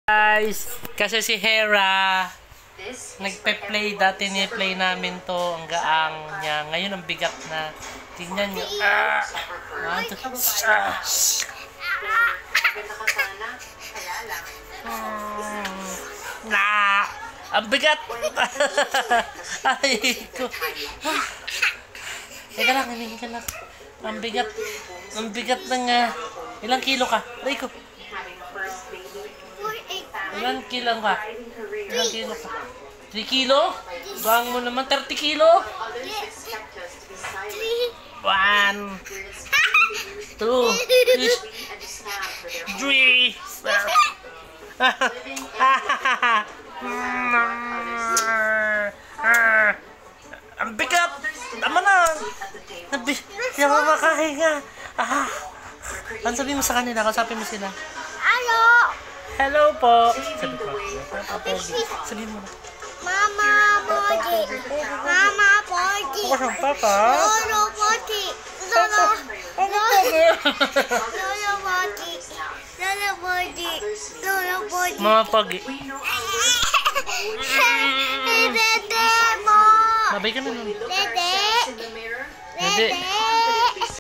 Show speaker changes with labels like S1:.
S1: Guys, kasi si Hera nagpe-play, dati ni-play namin to, ang gaang niya. Ngayon ang bigat na. Tingnan niyo. Ang bigat. Ay ko. Teka lang, hindi ka lang. Ang bigat. Ang bigat ng ilang kilo ka? Aray ko. Ilan kilo ka? Ilan kilo ka? 3 kilo? Bang mo naman 30 kilo? 1 2 3 ang bigat! Tama na! Hindi ako makahinga. Ano sabihin mo sa kanila? Kausapin mo sila.
S2: Hello!
S1: Hello po! Sabi ko. Sabihin mo na.
S2: Mama Pogi! Mama Pogi!
S1: Ako siyang papa.
S2: Lolo Pogi! Lolo Pogi! Lolo Pogi! Lolo Pogi! Lolo Pogi!
S1: Mama Pogi.
S2: Dede mo!
S1: Babay ka na nun.
S2: Dede!
S1: Dede.